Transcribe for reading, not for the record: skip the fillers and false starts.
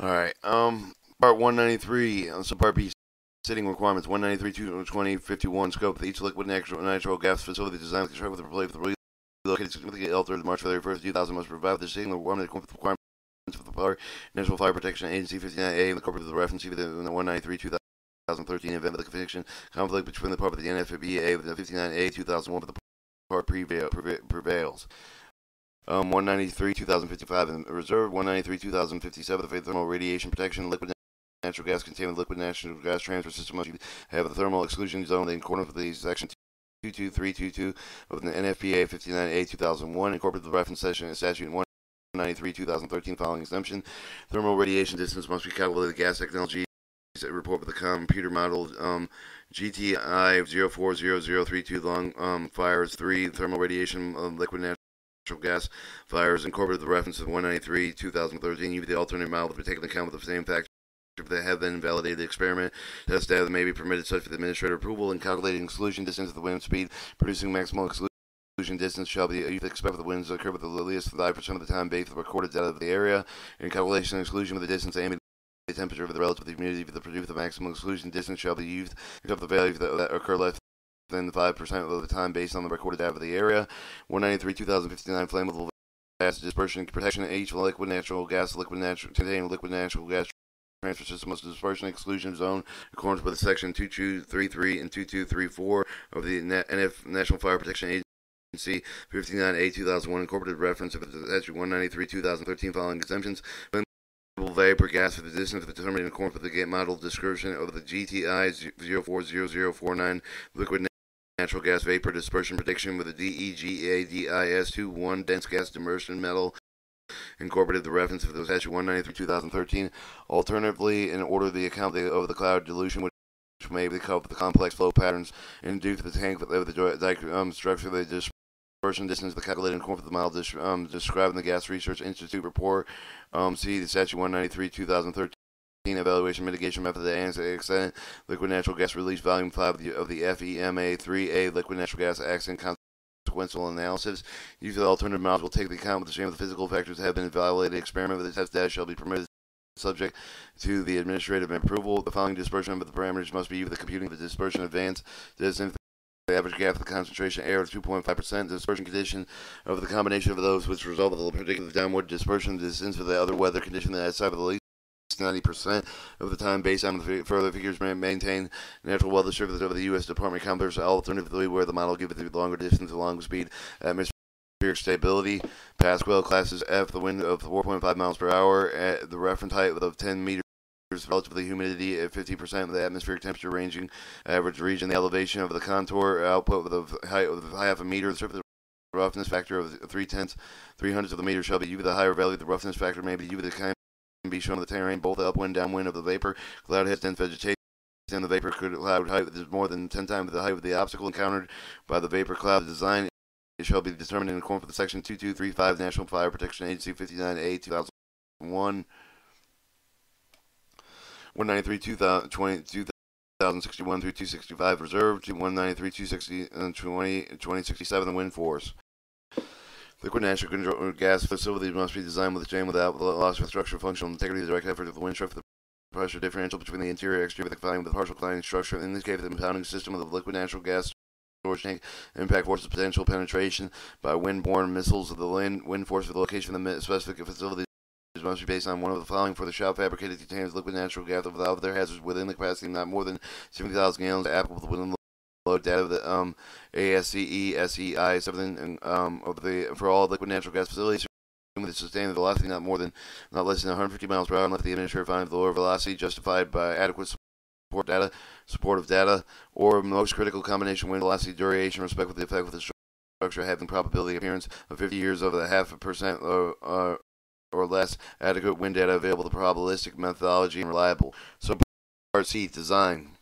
Alright, part 193, Subpart B, sitting requirements, 193-220-51, scope, each liquid natural gas facility designed to construct with the relocated significantly altered March 31st, 2000 must provide the sitting requirements of the Power National Fire Protection Agency 59A and the corporate of the reference to the 193-2013 event of the conviction, conflict between the part of the NFPA with the 59A 2001 but the part prevails. 193-2055 in reserve, 193-2057 the thermal radiation protection, liquid natural gas containment, liquid natural gas transfer system must have the thermal exclusion zone in accordance with the section 22322 of the NFPA 59A 2001, incorporated the reference statute 193-2013 following exemption. Thermal radiation distance must be calculated. Gas technology report with the computer model GTI 040032 long fires 3 thermal radiation liquid natural gas fires incorporated the reference of 193-2013. Use the alternative model to take into account with the same factors that have been validated. Experiment test data that may be permitted such for the administrator approval in calculating exclusion distance of the wind speed. Producing maximal exclusion distance shall be you expect for the winds to occur with the least 5% of the time based on the recorded data of the area. In calculation of exclusion with the distance ambient the temperature of the relative humidity of the produced the maximum exclusion distance shall be used except the values that occur less than 5% of the time based on the recorded data of the area. 193-2059 flammable gas dispersion protection H liquid natural gas containing liquid natural gas transfer system must dispersion exclusion zone according with section 2233 and 2234 of the National Fire Protection Agency 59A 2001 incorporated reference of the statute 193-2013 following exemptions. Vapor gas for the distance determined in accordance with the gate model description of the GTI 040049 liquid natural gas vapor dispersion prediction with the DEGADIS-21 dense gas immersion metal incorporated the reference of the statute 193-2013. Alternatively, in order the account of the cloud dilution which may be called the complex flow patterns induced to the tank of the structure the dispersion distance the calculated in accordance with the model described in the Gas Research Institute report. See the statute 193-2013 evaluation mitigation method and extent liquid natural gas release volume 5 of the FEMA 3A liquid natural gas accident consequential analysis. Use of the alternative models will take the account with the same of the physical factors that have been evaluated. Experiment with the test data shall be permitted subject to the administrative approval. The following dispersion of the parameters must be used for the computing of the dispersion advance distance. The average gap of the concentration error of 2.5%. The dispersion condition of the combination of those which result of the predicted downward dispersion distance for the other weather condition that outside of the least 90% of the time based on the further figures maintain natural weather service of the U.S. Department of Commerce. Alternatively, where the model gives the longer distance along speed atmospheric stability. Pascal classes F the wind of 4.5 miles per hour at the reference height of 10 meters. Relative to the humidity at 50% of the atmospheric temperature ranging average region, the elevation of the contour output with a height of half a meter, the surface roughness factor of 3/10 of the meter shall be U. The higher value of the roughness factor may be U. The kind can be shown in the terrain, both the upwind downwind of the vapor. Cloud has dense vegetation, and the vapor cloud height is more than 10 times the height of the obstacle encountered by the vapor cloud design. It shall be determined in accordance with the section 2235 National Fire Protection Agency 59A 2001. 193-2061 through 265 reserved to 193-260-2067 the wind force. Liquid natural gas facilities must be designed with a chain without loss of structural functional integrity. The direct effort of the wind structure, the pressure differential between the interior and exterior with the confining with the partial confining structure. In this case, the impounding system of the liquid natural gas storage tank impact force potential penetration by wind-borne missiles of the wind force for the location of the specific facility must be based on one of the following. For the shop fabricated contains liquid natural gas without their hazards within the capacity not more than 70,000 gallons applicable within the load data of the ASCE SEI 7 of the for all liquid natural gas facilities with a sustained velocity not less than 150 miles per hour unless the administrator finds the lower velocity justified by adequate supportive data or most critical combination wind velocity duration respect with the effect of the structure having probability appearance of 50 years of the 0.5% or less adequate wind data available. The probabilistic methodology and reliable. So part C, design.